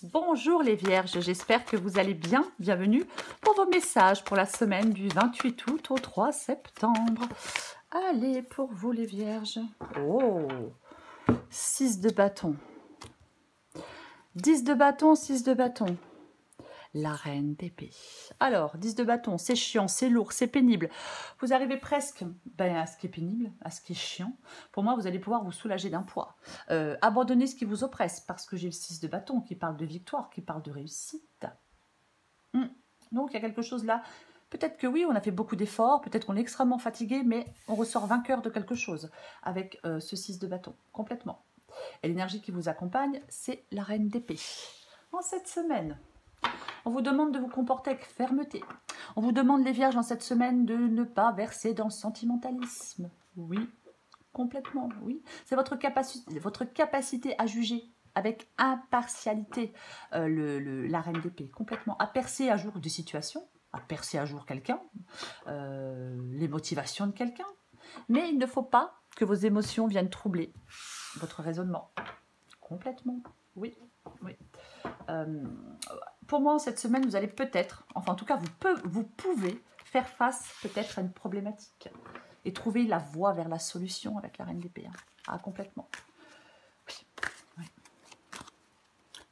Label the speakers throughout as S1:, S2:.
S1: Bonjour les Vierges, j'espère que vous allez bien. Bienvenue pour vos messages pour la semaine du 28 août au 3 septembre. Allez, pour vous les Vierges. Oh, 6 de bâton. 10 de bâton, 6 de bâton. La reine d'épée. Alors, 10 de bâton, c'est chiant, c'est lourd, c'est pénible. Vous arrivez presque à ce qui est pénible, à ce qui est chiant. Pour moi, vous allez pouvoir vous soulager d'un poids. Abandonner ce qui vous oppresse, parce que j'ai le 6 de bâton qui parle de victoire, qui parle de réussite. Donc, il y a quelque chose là. Peut-être que oui, on a fait beaucoup d'efforts, peut-être qu'on est extrêmement fatigué, mais on ressort vainqueur de quelque chose avec ce 6 de bâton, complètement. Et l'énergie qui vous accompagne, c'est la reine d'épée. En cette semaine, on vous demande de vous comporter avec fermeté. On vous demande, les Vierges, en cette semaine, de ne pas verser dans le sentimentalisme. Oui, complètement, oui. C'est votre capacité à juger avec impartialité la reine d'épée, complètement. À percer à jour des situations, à percer à jour quelqu'un, les motivations de quelqu'un. Mais il ne faut pas que vos émotions viennent troubler votre raisonnement. Complètement, oui, oui. Pour moi, cette semaine, vous allez peut-être, enfin en tout cas, vous pouvez faire face peut-être à une problématique et trouver la voie vers la solution avec la reine d'épée. Ah, complètement. Oui. Oui.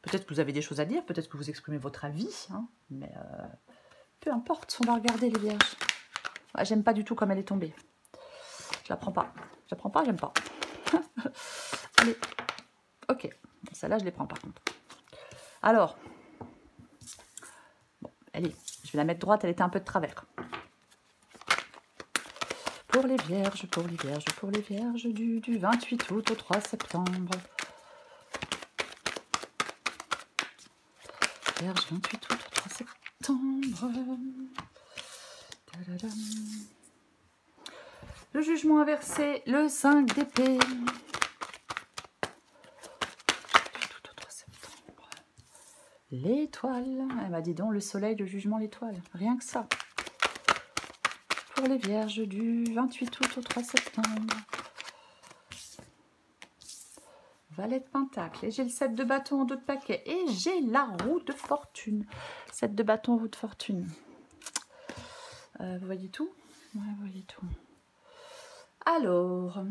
S1: Peut-être que vous avez des choses à dire, peut-être que vous exprimez votre avis, mais peu importe, on va regarder les Vierges. Ouais, j'aime pas du tout comme elle est tombée. Je la prends pas. Je la prends pas, j'aime pas. Allez, ok. Celle-là, je les prends par contre. Alors, bon, allez, je vais la mettre droite, elle était un peu de travers. Pour les Vierges, pour les Vierges, pour les Vierges du 28 août au 3 septembre. Vierge, 28 août au 3 septembre. Tadadam. Le jugement inversé, le 5 d'épée. L'étoile. Elle m'a dit donc le soleil, le jugement, l'étoile. Rien que ça. Pour les Vierges du 28 août au 3 septembre. Valet de Pentacle. Et j'ai le 7 de bâton en dos de paquet. Et j'ai la roue de fortune. 7 de bâton, roue de fortune. Vous voyez tout? Ouais, vous voyez tout. Alors,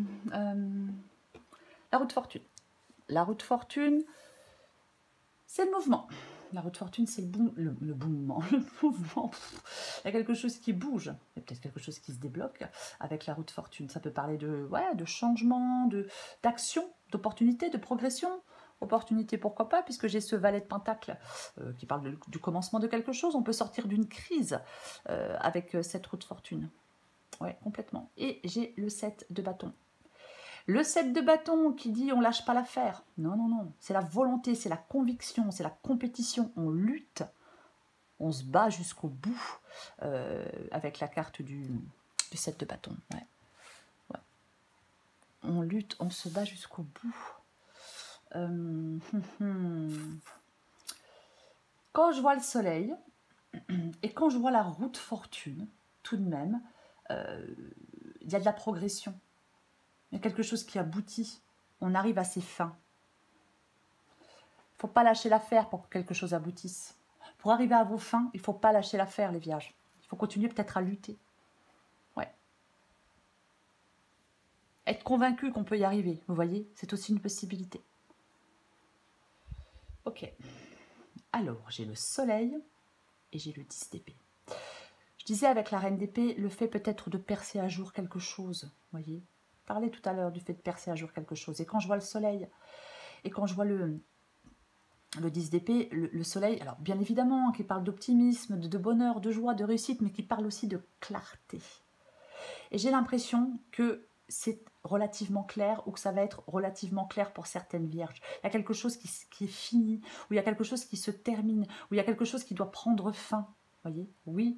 S1: la roue de fortune. La roue de fortune, c'est le mouvement. La roue de fortune, c'est le mouvement. Le mouvement. Il y a quelque chose qui bouge. Il y a peut-être quelque chose qui se débloque avec la roue de fortune. Ça peut parler de changement, d'action, d'opportunité, de progression. Opportunité, pourquoi pas, puisque j'ai ce valet de pentacle qui parle du commencement de quelque chose. On peut sortir d'une crise avec cette roue de fortune. Oui, complètement. Et j'ai le 7 de bâton. Le 7 de bâton qui dit on lâche pas l'affaire. Non, non, non. C'est la volonté, c'est la conviction, c'est la compétition. On lutte, on se bat jusqu'au bout avec la carte du 7 de bâton. Ouais. Ouais. On lutte, on se bat jusqu'au bout. Quand je vois le soleil et quand je vois la roue de fortune, tout de même, il y a de la progression. Il y a quelque chose qui aboutit. On arrive à ses fins. Il ne faut pas lâcher l'affaire pour que quelque chose aboutisse. Pour arriver à vos fins, il ne faut pas lâcher l'affaire, les Vierges. Il faut continuer peut-être à lutter. Ouais. Être convaincu qu'on peut y arriver, vous voyez, c'est aussi une possibilité. Ok. Alors, j'ai le soleil et j'ai le 10 d'épée. Je disais avec la reine d'épée, le fait peut-être de percer à jour quelque chose, vous voyez. Je parlais tout à l'heure du fait de percer à jour quelque chose. Et quand je vois le soleil, et quand je vois le 10 d'épée, le soleil, alors bien évidemment, qui parle d'optimisme, de bonheur, de joie, de réussite, mais qui parle aussi de clarté. Et j'ai l'impression que c'est relativement clair ou que ça va être relativement clair pour certaines vierges. Il y a quelque chose qui est fini, ou il y a quelque chose qui se termine, ou il y a quelque chose qui doit prendre fin. Vous voyez? Oui,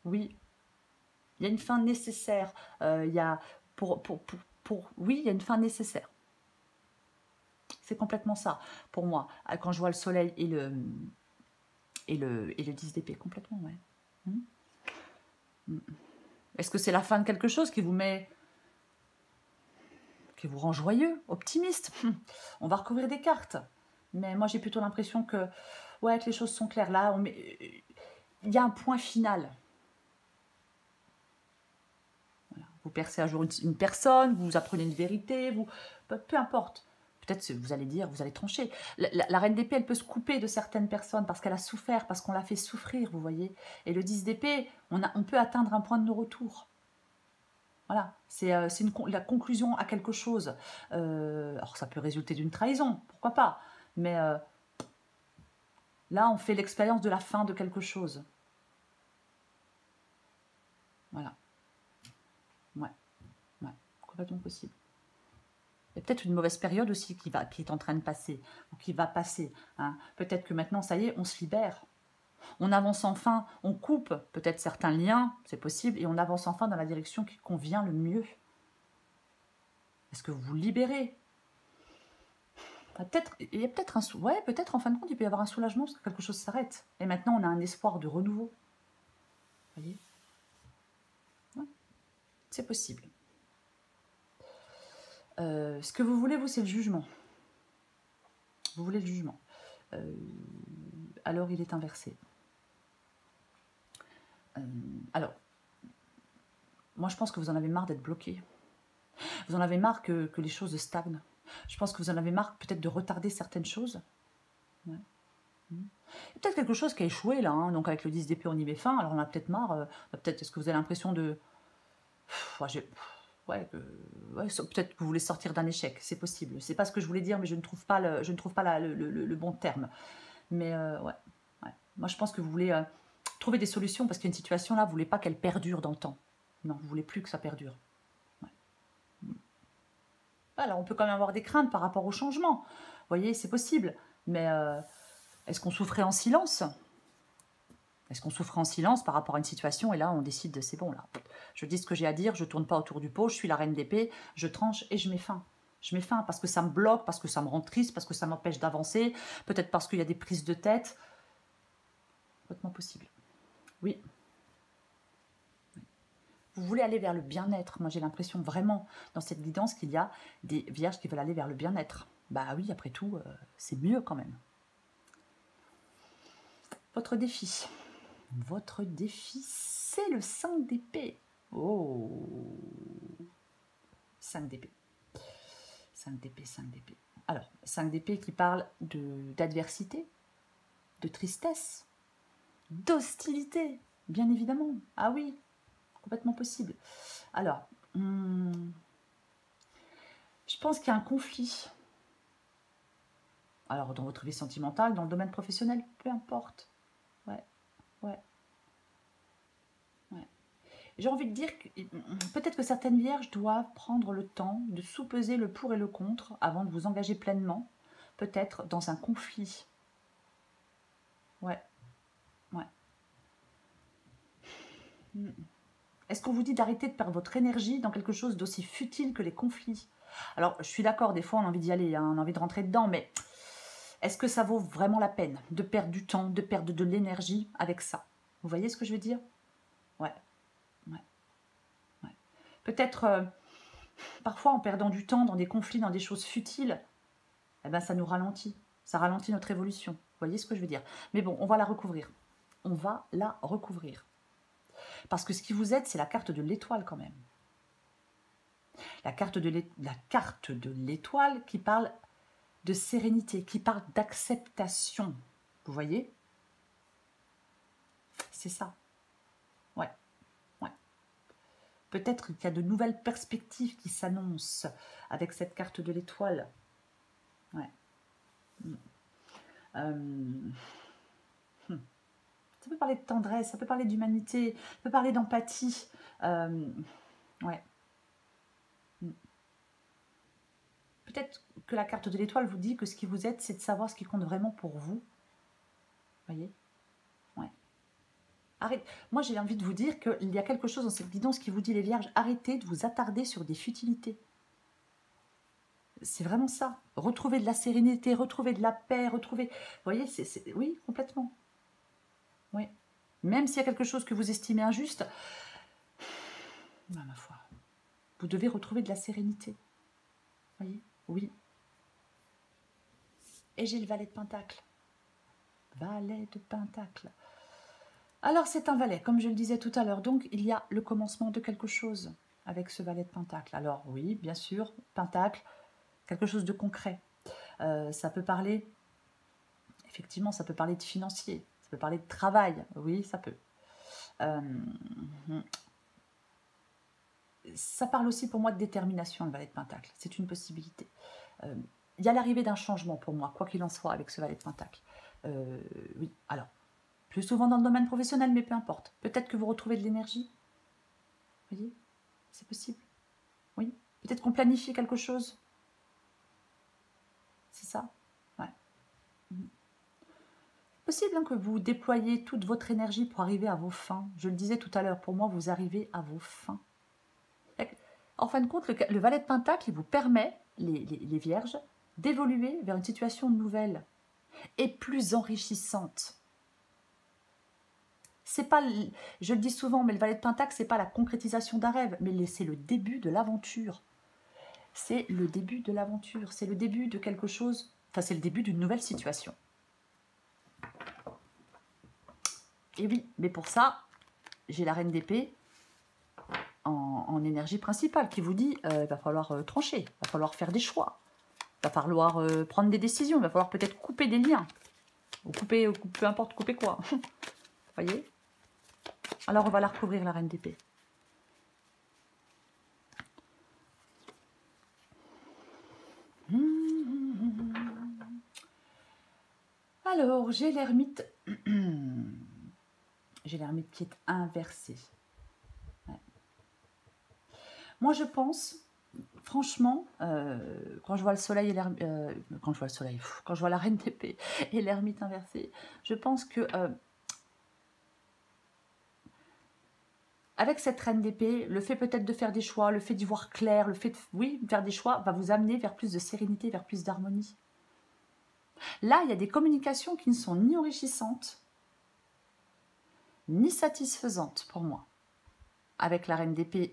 S1: oui. Il y a une fin nécessaire. Il y a oui, il y a une fin nécessaire. C'est complètement ça, pour moi. Quand je vois le soleil et le 10 d'épée, complètement, ouais. Est-ce que c'est la fin de quelque chose qui vous rend joyeux, optimiste? On va recouvrir des cartes. Mais moi, j'ai plutôt l'impression que, ouais, que les choses sont claires. Là, il y a un point final. Voilà. Vous percez un jour une personne, vous apprenez une vérité, peu importe. Peut-être vous allez dire, vous allez trancher. La reine d'épée, elle peut se couper de certaines personnes parce qu'elle a souffert, parce qu'on l'a fait souffrir, vous voyez. Et le 10 d'épée, on peut atteindre un point de non-retour. Voilà, c'est la conclusion à quelque chose. Alors ça peut résulter d'une trahison, pourquoi pas. Mais là, on fait l'expérience de la fin de quelque chose. Voilà. Ouais, complètement possible. Il y a peut-être une mauvaise période aussi qui est en train de passer, ou qui va passer. Hein. Peut-être que maintenant, ça y est, on se libère. On avance enfin, on coupe peut-être certains liens, c'est possible, et on avance enfin dans la direction qui convient le mieux. Est-ce que vous vous libérez? Il y a peut-être peut-être en fin de compte, il peut y avoir un soulagement parce que quelque chose s'arrête. Et maintenant, on a un espoir de renouveau. Vous voyez? Ouais, c'est possible. Ce que vous voulez, vous, c'est le jugement. Vous voulez le jugement. Alors, il est inversé. Alors, moi, je pense que vous en avez marre d'être bloqué. Vous en avez marre que les choses stagnent. Je pense que vous en avez marre peut-être de retarder certaines choses. Ouais. Peut-être quelque chose qui a échoué là, hein. Donc avec le 10 d'épée on y met fin, alors on a peut-être marre, est-ce que vous avez l'impression de... peut-être que vous voulez sortir d'un échec, c'est possible. C'est pas ce que je voulais dire, mais je ne trouve pas le bon terme. Mais moi je pense que vous voulez trouver des solutions parce qu'il y a une situation là, vous voulez pas qu'elle perdure dans le temps. Non, vous voulez plus que ça perdure. Alors on peut quand même avoir des craintes par rapport au changement. Vous voyez, c'est possible. Mais est-ce qu'on souffrait en silence? Est-ce qu'on souffrait en silence par rapport à une situation et là on décide de c'est bon là, je dis ce que j'ai à dire, je tourne pas autour du pot, je suis la reine d'épée, je tranche et je mets fin. Je mets fin parce que ça me bloque, parce que ça me rend triste, parce que ça m'empêche d'avancer, peut-être parce qu'il y a des prises de tête. Complètement possible. Oui. Vous voulez aller vers le bien-être. Moi j'ai l'impression vraiment dans cette guidance qu'il y a des vierges qui veulent aller vers le bien-être. Bah oui, après tout, c'est mieux quand même. Votre défi. Votre défi, c'est le 5 d'épée. Oh, 5 d'épée. 5 d'épée, 5 d'épée. Alors, 5 d'épée qui parle d'adversité, de tristesse, d'hostilité, bien évidemment. Ah oui, complètement possible. Alors, je pense qu'il y a un conflit. Alors, dans votre vie sentimentale, dans le domaine professionnel, peu importe. Ouais. J'ai envie de dire que peut-être que certaines vierges doivent prendre le temps de sous-peser le pour et le contre avant de vous engager pleinement, peut-être dans un conflit. Ouais. Est-ce qu'on vous dit d'arrêter de perdre votre énergie dans quelque chose d'aussi futile que les conflits? Alors, je suis d'accord, des fois on a envie d'y aller, hein, on a envie de rentrer dedans, mais est-ce que ça vaut vraiment la peine de perdre du temps, de perdre de l'énergie avec ça? Vous voyez ce que je veux dire? Ouais. Peut-être, parfois, en perdant du temps dans des conflits, dans des choses futiles, eh ben, ça nous ralentit. Ça ralentit notre évolution. Vous voyez ce que je veux dire? Mais bon, on va la recouvrir. On va la recouvrir. Parce que ce qui vous aide, c'est la carte de l'étoile quand même. La carte de l'étoile qui parle de sérénité, qui parle d'acceptation. Vous voyez? C'est ça. Ouais. Peut-être qu'il y a de nouvelles perspectives qui s'annoncent avec cette carte de l'étoile. Ouais. Ça peut parler de tendresse, ça peut parler d'humanité, ça peut parler d'empathie. Ouais. Peut-être que la carte de l'étoile vous dit que ce qui vous aide, c'est de savoir ce qui compte vraiment pour vous. Voyez? Ouais. Arrête. Moi, j'ai envie de vous dire qu'il y a quelque chose dans cette guidance qui vous dit, les vierges, arrêtez de vous attarder sur des futilités. C'est vraiment ça. Retrouver de la sérénité, retrouver de la paix, retrouver... Vous voyez, oui, complètement. Oui. Même s'il y a quelque chose que vous estimez injuste, ma foi, vous devez retrouver de la sérénité. Vous voyez? Oui. Et j'ai le valet de pentacle. Valet de pentacle. Alors, c'est un valet, comme je le disais tout à l'heure. Donc, il y a le commencement de quelque chose avec ce valet de pentacle. Alors, oui, bien sûr, pentacle, quelque chose de concret. Ça peut parler, effectivement, ça peut parler de financier. Ça peut parler de travail. Oui, ça peut. Ça parle aussi pour moi de détermination, le valet de pentacle. C'est une possibilité. Il y a l'arrivée d'un changement pour moi, quoi qu'il en soit, avec ce valet de pentacle. Oui, alors, plus souvent dans le domaine professionnel, mais peu importe. Peut-être que vous retrouvez de l'énergie. Vous voyez, c'est possible. Oui, peut-être qu'on planifie quelque chose. C'est ça. Ouais. Possible hein, que vous déployiez toute votre énergie pour arriver à vos fins. Je le disais tout à l'heure, pour moi, vous arrivez à vos fins. En fin de compte, le valet de pentacle, il vous permet, les vierges, d'évoluer vers une situation nouvelle et plus enrichissante. C'est pas, je le dis souvent, mais le valet de pentacle, c'est pas la concrétisation d'un rêve, mais c'est le début de l'aventure. C'est le début de l'aventure, c'est le début de quelque chose, enfin c'est le début d'une nouvelle situation. Et oui, mais pour ça, j'ai la reine d'épée en énergie principale qui vous dit il va falloir trancher, il va falloir faire des choix, il va falloir prendre des décisions, il va falloir peut-être couper des liens, ou couper, peu importe couper quoi. Vous voyez? Alors on va la recouvrir, la reine d'épée. Alors, j'ai l'ermite. J'ai l'ermite qui est inversée. Ouais. Moi, je pense, franchement, quand je vois le soleil et l'ermite, quand je vois la reine d'épée et l'ermite inversée, je pense que avec cette reine d'épée, le fait peut-être de faire des choix, le fait d'y voir clair, le fait de, oui, faire des choix va vous amener vers plus de sérénité, vers plus d'harmonie. Là, il y a des communications qui ne sont ni enrichissantes, ni satisfaisantes pour moi. Avec la reine d'épée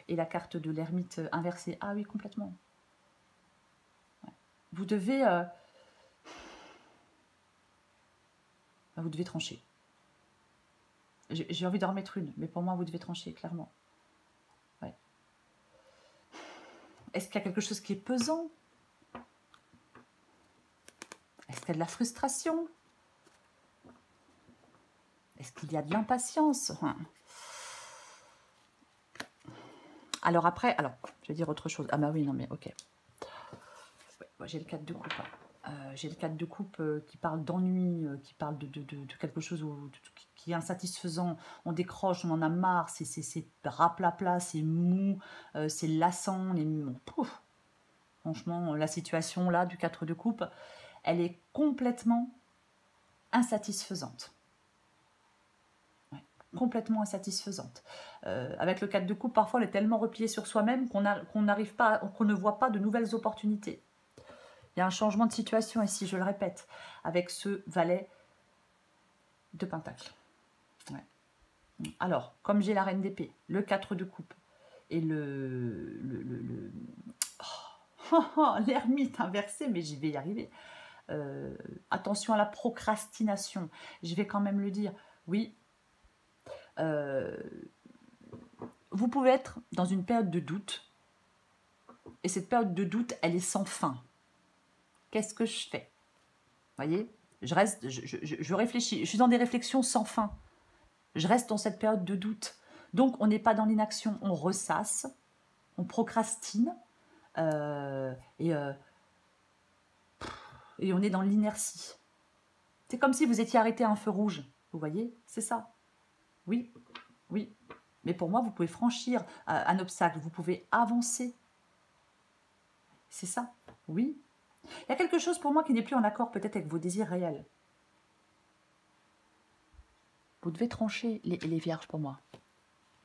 S1: et la carte de l'ermite inversée. Ah oui, complètement. Ouais. Vous devez trancher. J'ai envie d'en remettre une, mais pour moi, vous devez trancher, clairement. Ouais. Est-ce qu'il y a quelque chose qui est pesant? Est-ce qu'il y a de la frustration? Est-ce qu'il y a de l'impatience? Alors après, je vais dire autre chose. Ah bah oui, non mais ok. Ouais, j'ai le 4 de coupe. J'ai le 4 de coupe qui parle d'ennui, qui parle de quelque chose qui est insatisfaisant. On décroche, on en a marre, c'est raplapla, c'est mou, c'est lassant. Pouf. Franchement, la situation là du 4 de coupe, elle est complètement insatisfaisante. Ouais, complètement insatisfaisante. Avec le 4 de coupe, parfois, on est tellement replié sur soi-même qu'on n'arrive pas, qu'on ne voit pas de nouvelles opportunités. Il y a un changement de situation ici, je le répète, avec ce valet de pentacle. Ouais. Alors, comme j'ai la reine d'épée, le 4 de coupe et l'ermite inversé, mais j'y vais y arriver. Attention à la procrastination. Je vais quand même le dire. Oui, vous pouvez être dans une période de doute. Et cette période de doute, elle est sans fin. Qu'est-ce que je fais? Vous voyez, je réfléchis. Je suis dans des réflexions sans fin. Je reste dans cette période de doute. Donc, on n'est pas dans l'inaction. On ressasse, on procrastine. Et on est dans l'inertie. C'est comme si vous étiez arrêté à un feu rouge. Vous voyez? C'est ça. Oui, oui. Mais pour moi, vous pouvez franchir un obstacle. Vous pouvez avancer. C'est ça. Oui. Il y a quelque chose pour moi qui n'est plus en accord peut-être avec vos désirs réels. Vous devez trancher les vierges pour moi.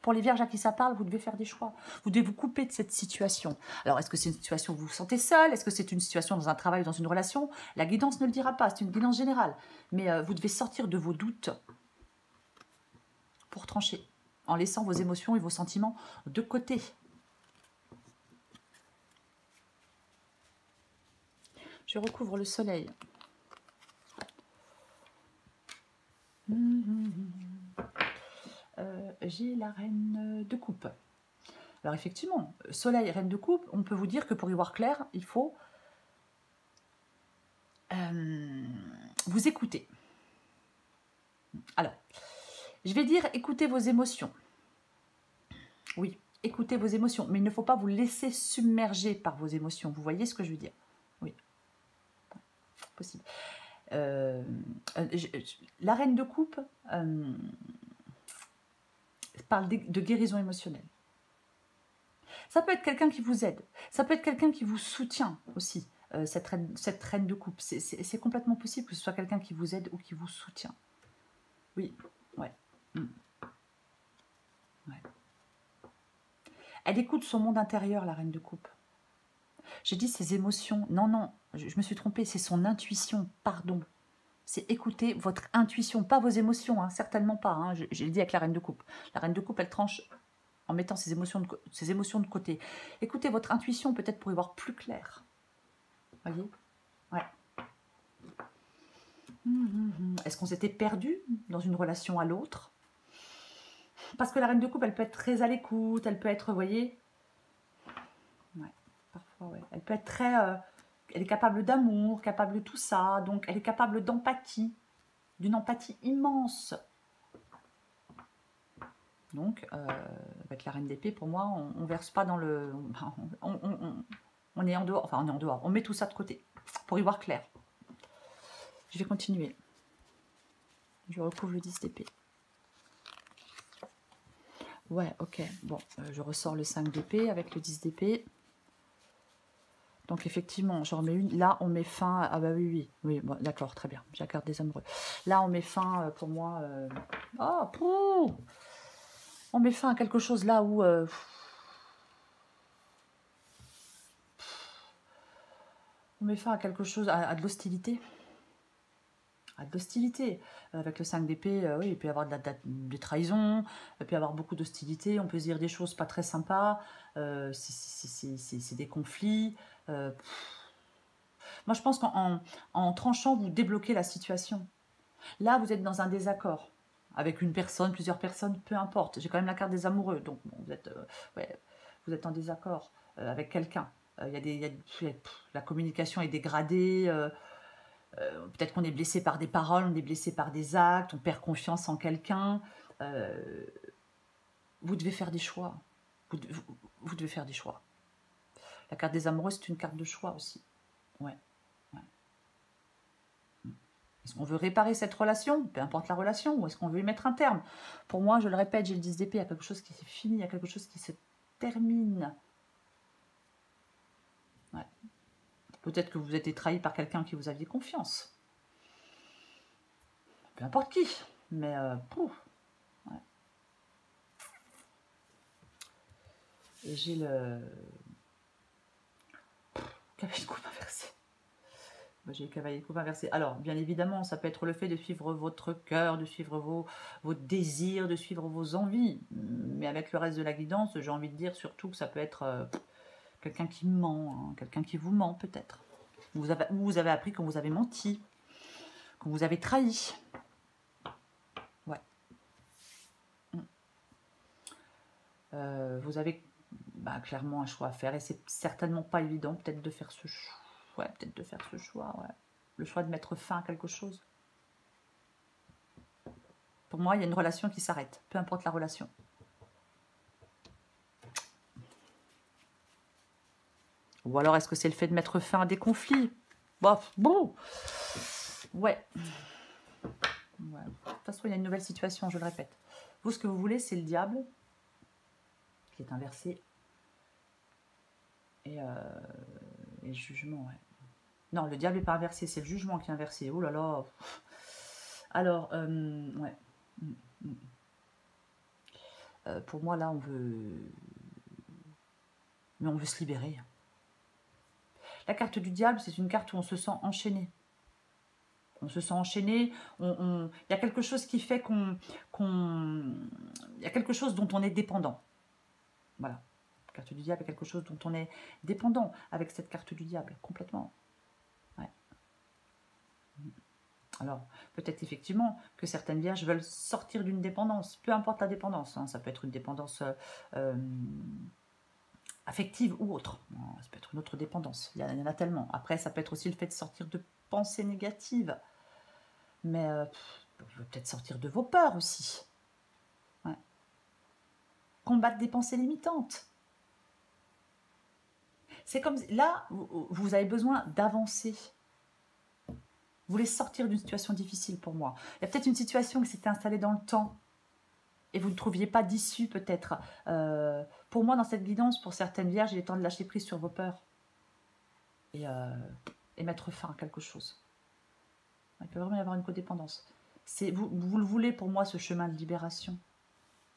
S1: Pour les vierges à qui ça parle, vous devez faire des choix. Vous devez vous couper de cette situation. Alors, est-ce que c'est une situation où vous vous sentez seul? Est-ce que c'est une situation dans un travail ou dans une relation? La guidance ne le dira pas, c'est une guidance générale. Mais vous devez sortir de vos doutes pour trancher, en laissant vos émotions et vos sentiments de côté. Je recouvre le soleil. j'ai la reine de coupe. Alors effectivement, soleil, reine de coupe, on peut vous dire que pour y voir clair, il faut vous écouter. Alors, je vais dire écoutez vos émotions. Oui, écoutez vos émotions, mais il ne faut pas vous laisser submerger par vos émotions. Vous voyez ce que je veux dire? Oui, possible. La reine de coupe parle de guérison émotionnelle. Ça peut être quelqu'un qui vous aide, ça peut être quelqu'un qui vous soutient aussi, cette reine de coupe. C'est complètement possible que ce soit quelqu'un qui vous aide ou qui vous soutient. Oui, ouais. Ouais. Elle écoute son monde intérieur, la reine de coupe. J'ai dit ses émotions. Non, non, je me suis trompée, c'est son intuition, pardon. C'est écouter votre intuition, pas vos émotions, hein, certainement pas. Hein, j'ai dit avec la reine de coupe. La reine de coupe, elle tranche en mettant ses émotions de côté. Écoutez votre intuition peut-être pour y voir plus clair. Voyez? Ouais. Est-ce qu'on s'était perdu dans une relation à l'autre? Parce que la reine de coupe, elle peut être très à l'écoute, elle peut être, vous voyez? Ouais, parfois, ouais. Elle peut être très... elle est capable d'amour, capable de tout ça, donc elle est capable d'empathie, d'une empathie immense. Donc, avec la reine d'épée, pour moi, on verse pas dans le... On est en dehors, enfin on est en dehors, on met tout ça de côté, pour y voir clair. Je vais continuer. Je recouvre le 10 d'épée. Ouais, ok, bon, je ressors le 5 d'épée avec le 10 d'épée. Donc effectivement, j'en remets une. Là, on met fin... Ah bah oui, bon, d'accord, très bien. J'ai la carte des amoureux. Là, on met fin, pour moi... Oh, pouh, on met fin à quelque chose là où... on met fin à quelque chose, à de l'hostilité. À de l'hostilité. Avec le 5 d'épée, oui, il peut y avoir des trahisons, il peut y avoir beaucoup d'hostilité, on peut se dire des choses pas très sympas, c'est des conflits. Moi, je pense qu'en tranchant, vous débloquez la situation. Là, vous êtes dans un désaccord avec une personne, plusieurs personnes, peu importe. J'ai quand même la carte des amoureux, donc bon, vous êtes en désaccord avec quelqu'un. La communication est dégradée. Peut-être qu'on est blessé par des paroles, on est blessé par des actes, on perd confiance en quelqu'un. Vous devez faire des choix. Vous devez faire des choix. La carte des amoureux, c'est une carte de choix aussi. Ouais. Est-ce qu'on veut réparer cette relation, peu importe la relation, ou est-ce qu'on veut y mettre un terme? Pour moi, je le répète, j'ai le 10 d'épée, il y a quelque chose qui s'est fini, il y a quelque chose qui se termine. Ouais. Peut-être que vous avez été trahi par quelqu'un qui vous aviez confiance. Peu importe qui, mais ouais. Et j'ai le cavalier de coupe inversé. J'ai le cavalier de coupe inversé. Alors, bien évidemment, ça peut être le fait de suivre votre cœur, de suivre vos désirs, de suivre vos envies. Mais avec le reste de la guidance, j'ai envie de dire surtout que ça peut être quelqu'un qui ment, hein, quelqu'un qui vous ment peut-être. Vous avez appris qu'on vous avez menti, qu'on vous avez trahi. Ouais. Vous avez clairement un choix à faire et c'est certainement pas évident peut-être de faire ce choix. Ouais, peut-être de faire ce choix, ouais. Le choix de mettre fin à quelque chose. Pour moi, il y a une relation qui s'arrête, peu importe la relation. Ou alors, est-ce que c'est le fait de mettre fin à des conflits? Bon. Ouais. De toute façon, il y a une nouvelle situation, je le répète. Vous, ce que vous voulez, c'est le diable, qui est inversé. Et le jugement, ouais. Non, le diable n'est pas inversé, c'est le jugement qui est inversé. Oh là là. Alors, ouais. Pour moi, là, on veut... Mais on veut se libérer. La carte du diable, c'est une carte où on se sent enchaîné. On se sent enchaîné. Il y a quelque chose qui fait il y a quelque chose dont on est dépendant. Voilà. La carte du diable est quelque chose dont on est dépendant avec cette carte du diable, complètement. Ouais. Alors, peut-être effectivement que certaines vierges veulent sortir d'une dépendance, peu importe la dépendance, hein, ça peut être une dépendance affective ou autre, ça peut être une autre dépendance, il y en a tellement. Après, ça peut être aussi le fait de sortir de pensées négatives, mais peut-être sortir de vos peurs aussi. Ouais. Combattre des pensées limitantes. C'est comme là, vous avez besoin d'avancer. Vous voulez sortir d'une situation difficile pour moi. Il y a peut-être une situation qui s'était installée dans le temps et vous ne trouviez pas d'issue peut-être. Pour moi, dans cette guidance, pour certaines vierges, il est temps de lâcher prise sur vos peurs et mettre fin à quelque chose. Il peut vraiment y avoir une codépendance. Vous le voulez pour moi, ce chemin de libération.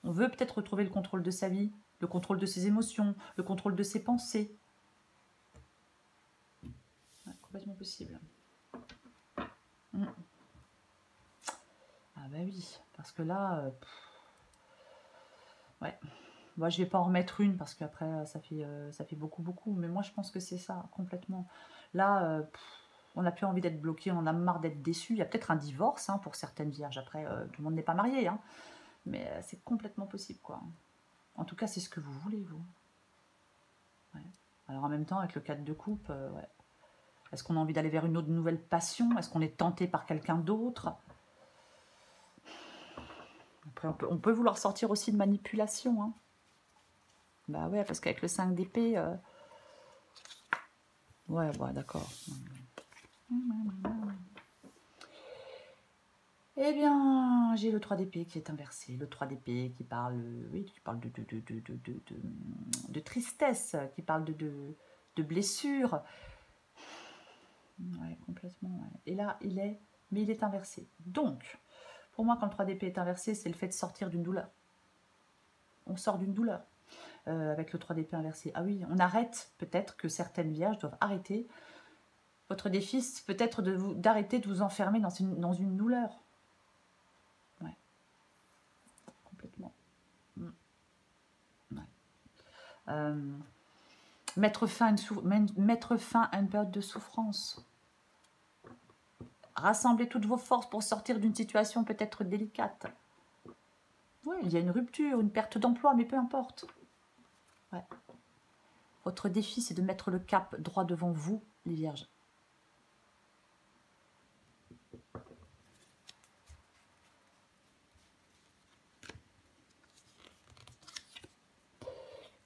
S1: On veut peut-être retrouver le contrôle de sa vie, le contrôle de ses émotions, le contrôle de ses pensées. Ouais, complètement possible. Ah bah oui, parce que là, ouais. Moi, je vais pas en remettre une parce qu'après, ça fait beaucoup. Mais moi, je pense que c'est ça, complètement. Là, on n'a plus envie d'être bloqué, on en a marre d'être déçu. Il y a peut-être un divorce hein, pour certaines vierges. Après, tout le monde n'est pas marié, hein. Mais c'est complètement possible, quoi. En tout cas, c'est ce que vous voulez, vous. Ouais. Alors, en même temps, avec le 4 de coupe, ouais. Est-ce qu'on a envie d'aller vers une autre nouvelle passion? Est-ce qu'on est tenté par quelqu'un d'autre? Après, on peut vouloir sortir aussi de manipulation. Hein. Bah ouais, parce qu'avec le 5 d'épée... Ouais, d'accord. Eh bien, j'ai le 3 d'épée qui est inversé. Le 3 d'épée qui parle, oui, qui parle de tristesse, qui parle de blessure. Ouais, complètement. Ouais. Et là, il est inversé. Donc, pour moi, quand le 3 d'épée est inversé, c'est le fait de sortir d'une douleur. On sort d'une douleur avec le 3 d'épée inversé. Ah oui, on arrête, peut-être que certaines vierges doivent arrêter. Votre défi, c'est peut-être d'arrêter de vous enfermer dans une douleur. Ouais. Complètement. Ouais. Mettre fin à une période de souffrance. Rassembler toutes vos forces pour sortir d'une situation peut-être délicate. Oui, il y a une rupture, une perte d'emploi, mais peu importe. Ouais. Votre défi, c'est de mettre le cap droit devant vous, les vierges.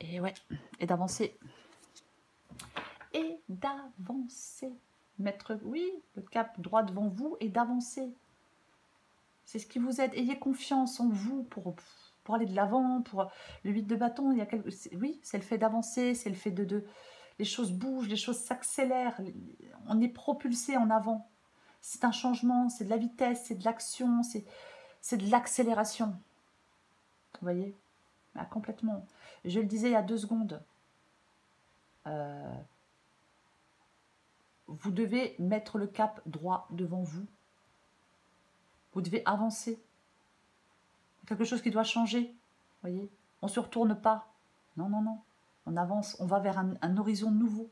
S1: Et ouais, et d'avancer. Et d'avancer. Mettre, oui, le cap droit devant vous et d'avancer. C'est ce qui vous aide. Ayez confiance en vous pour aller de l'avant. Pour le 8 de bâton, il y a oui, c'est le fait d'avancer, c'est le fait les choses bougent, les choses s'accélèrent. On est propulsé en avant. C'est un changement, c'est de la vitesse, c'est de l'action, c'est de l'accélération. Vous voyez? Ah, complètement. Je le disais il y a 2 secondes. Vous devez mettre le cap droit devant vous. Vous devez avancer. Quelque chose qui doit changer. Vous voyez? On ne se retourne pas. Non, non, non. On avance, on va vers un horizon nouveau.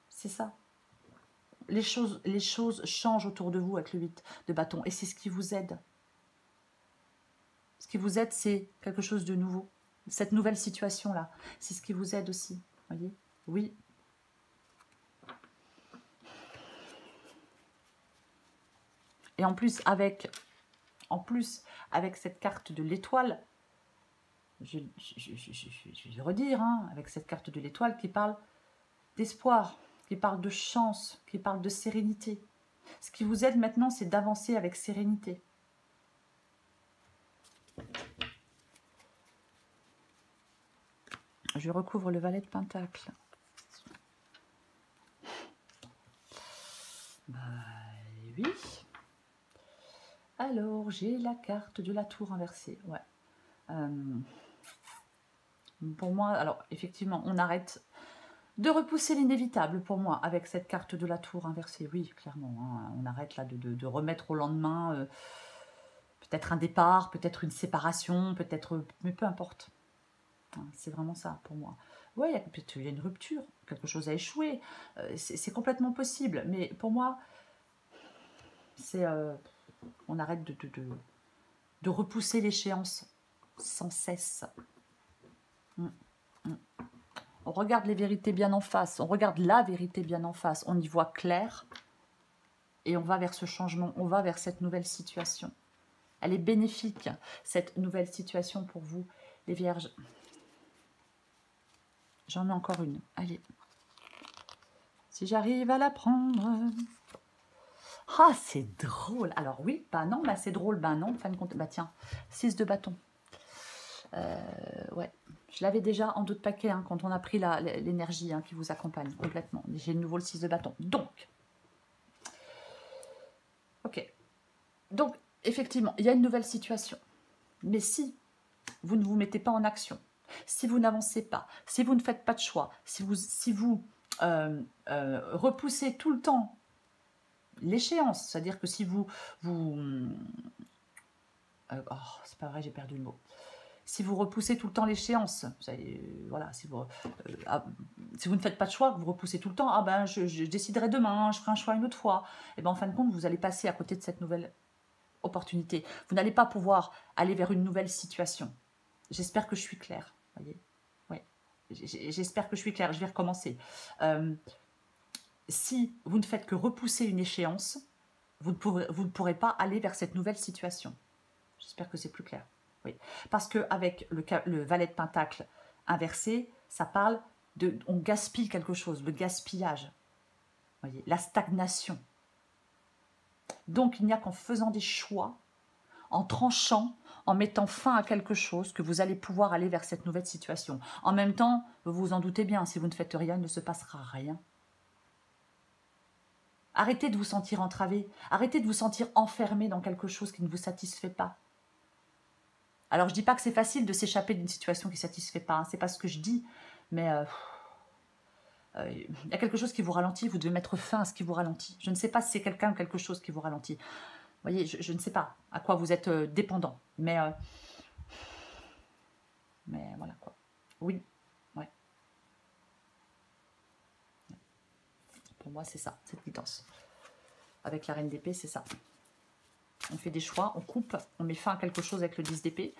S1: C'est ça. Les choses changent autour de vous avec le 8 de bâton. Et c'est ce qui vous aide. Ce qui vous aide, c'est quelque chose de nouveau. Cette nouvelle situation-là, c'est ce qui vous aide aussi. Vous voyez? Oui. Et en plus, avec cette carte de l'étoile, je vais le redire, hein, avec cette carte de l'étoile qui parle d'espoir, qui parle de chance, qui parle de sérénité. Ce qui vous aide maintenant, c'est d'avancer avec sérénité. Je recouvre le valet de Pentacle. Bah oui. Alors, j'ai la carte de la tour inversée. Ouais. Pour moi, alors effectivement, on arrête de repousser l'inévitable pour moi avec cette carte de la tour inversée. Oui, clairement. Hein, on arrête là de remettre au lendemain peut-être un départ, peut-être une séparation, peut-être... Mais peu importe. Hein, c'est vraiment ça pour moi. Oui, il y a une rupture, quelque chose a échoué. C'est complètement possible. Mais pour moi... C'est on arrête de repousser l'échéance sans cesse. On regarde les vérités bien en face, on regarde la vérité bien en face, on y voit clair et on va vers ce changement, on va vers cette nouvelle situation. Elle est bénéfique, cette nouvelle situation pour vous, les vierges. J'en ai encore une, allez. Si j'arrive à la prendre. Ah, c'est drôle. Alors oui, bah non, bah c'est drôle, bah non, en fin de compte. Bah tiens, 6 de bâton. Ouais, je l'avais déjà en d'autres paquets hein, quand on a pris l'énergie qui vous accompagne complètement. J'ai de nouveau le 6 de bâton. Donc, ok. Donc, effectivement, il y a une nouvelle situation. Mais si vous ne vous mettez pas en action, si vous n'avancez pas, si vous ne faites pas de choix, si vous repoussez tout le temps l'échéance, c'est-à-dire que si vous oh, c'est pas vrai, j'ai perdu le mot. Si vous repoussez tout le temps l'échéance, voilà, si vous ne faites pas de choix, que vous repoussez tout le temps, ah ben je déciderai demain, je ferai un choix une autre fois, et ben en fin de compte, vous allez passer à côté de cette nouvelle opportunité. Vous n'allez pas pouvoir aller vers une nouvelle situation. J'espère que je suis claire, voyez. Ouais. J'espère que je suis claire, je vais recommencer. Si vous ne faites que repousser une échéance, vous ne pourrez pas aller vers cette nouvelle situation. J'espère que c'est plus clair. Oui. Parce qu'avec le valet de pentacle inversé, ça parle de... On gaspille quelque chose, le gaspillage. Voyez, la stagnation. Donc, il n'y a qu'en faisant des choix, en tranchant, en mettant fin à quelque chose, que vous allez pouvoir aller vers cette nouvelle situation. En même temps, vous vous en doutez bien, si vous ne faites rien, il ne se passera rien. Arrêtez de vous sentir entravé. Arrêtez de vous sentir enfermé dans quelque chose qui ne vous satisfait pas. Alors, je ne dis pas que c'est facile de s'échapper d'une situation qui ne satisfait pas. Hein, ce n'est pas ce que je dis. Mais il y a quelque chose qui vous ralentit. Vous devez mettre fin à ce qui vous ralentit. Je ne sais pas si c'est quelqu'un ou quelque chose qui vous ralentit. Vous voyez, je ne sais pas à quoi vous êtes dépendant. Mais voilà quoi. Oui. Ouais. Pour moi, c'est ça, cette guidance. Avec la reine d'épée, c'est ça. On fait des choix, on coupe, on met fin à quelque chose avec le 10 d'épée.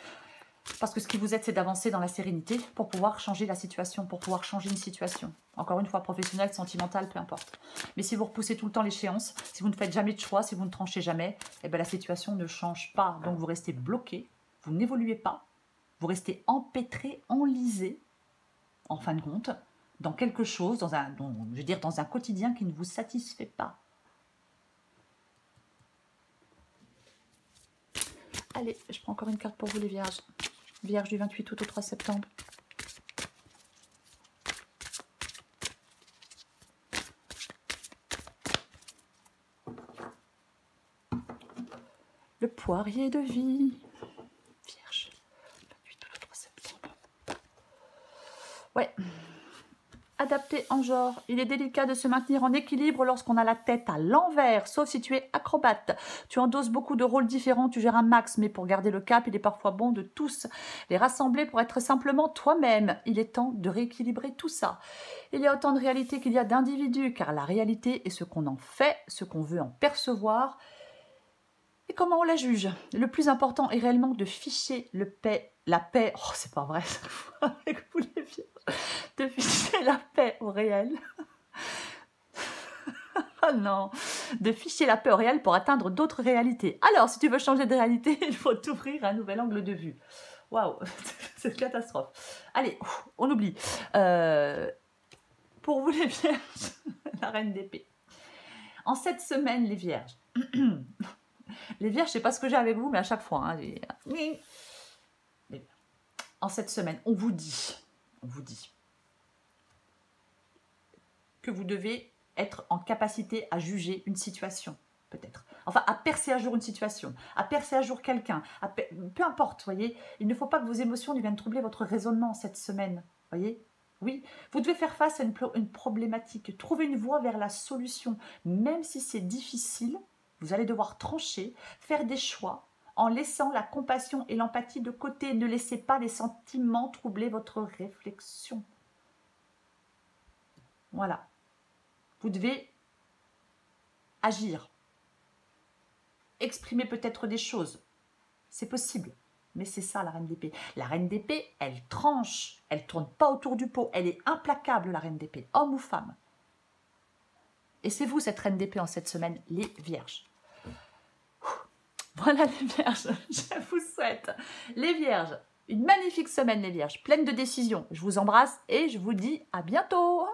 S1: Parce que ce qui vous aide, c'est d'avancer dans la sérénité pour pouvoir changer la situation, pour pouvoir changer une situation. Encore une fois, professionnelle, sentimentale, peu importe. Mais si vous repoussez tout le temps l'échéance, si vous ne faites jamais de choix, si vous ne tranchez jamais, eh bien la situation ne change pas. Donc vous restez bloqué, vous n'évoluez pas, vous restez empêtré, enlisé, en fin de compte, dans quelque chose, dans un quotidien qui ne vous satisfait pas. Allez, je prends encore une carte pour vous les vierges. Vierge du 28 août au 3 septembre. Le poirier de vie. Vierge, 28 août au 3 septembre. Ouais. Adapté en genre, il est délicat de se maintenir en équilibre lorsqu'on a la tête à l'envers, sauf si tu es acrobate. Tu endosses beaucoup de rôles différents, tu gères un max, mais pour garder le cap, il est parfois bon de tous les rassembler pour être simplement toi-même. Il est temps de rééquilibrer tout ça. Il y a autant de réalité qu'il y a d'individus, car la réalité est ce qu'on en fait, ce qu'on veut en percevoir, et comment on la juge. Le plus important est réellement de ficher la paix, oh c'est pas vrai, avec vous les vieux, de ficher la paix au réel. Ah non, de ficher la paix au réel pour atteindre d'autres réalités. Alors, si tu veux changer de réalité, il faut t'ouvrir un nouvel angle de vue. Waouh, c'est une catastrophe. Allez, on oublie. Pour vous les vierges, la reine d'épée. En cette semaine, les vierges, les vierges, je ne sais pas ce que j'ai avec vous, mais à chaque fois, hein, en cette semaine, on vous dit que vous devez être en capacité à juger une situation, peut-être. Enfin, à percer à jour une situation, à percer à jour quelqu'un, peu importe, voyez. Il ne faut pas que vos émotions viennent troubler votre raisonnement cette semaine, voyez. Oui, vous devez faire face à une problématique, trouver une voie vers la solution, même si c'est difficile. Vous allez devoir trancher, faire des choix, en laissant la compassion et l'empathie de côté. Ne laissez pas les sentiments troubler votre réflexion. Voilà. Vous devez agir. exprimer peut-être des choses. C'est possible. Mais c'est ça, la reine d'épée. La reine d'épée, elle tranche. Elle ne tourne pas autour du pot. Elle est implacable, la reine d'épée. Homme ou femme. Et c'est vous, cette reine d'épée, en cette semaine, les vierges. Voilà, les vierges. Je vous souhaite, les vierges, une magnifique semaine, les vierges. Pleine de décisions. Je vous embrasse et je vous dis à bientôt.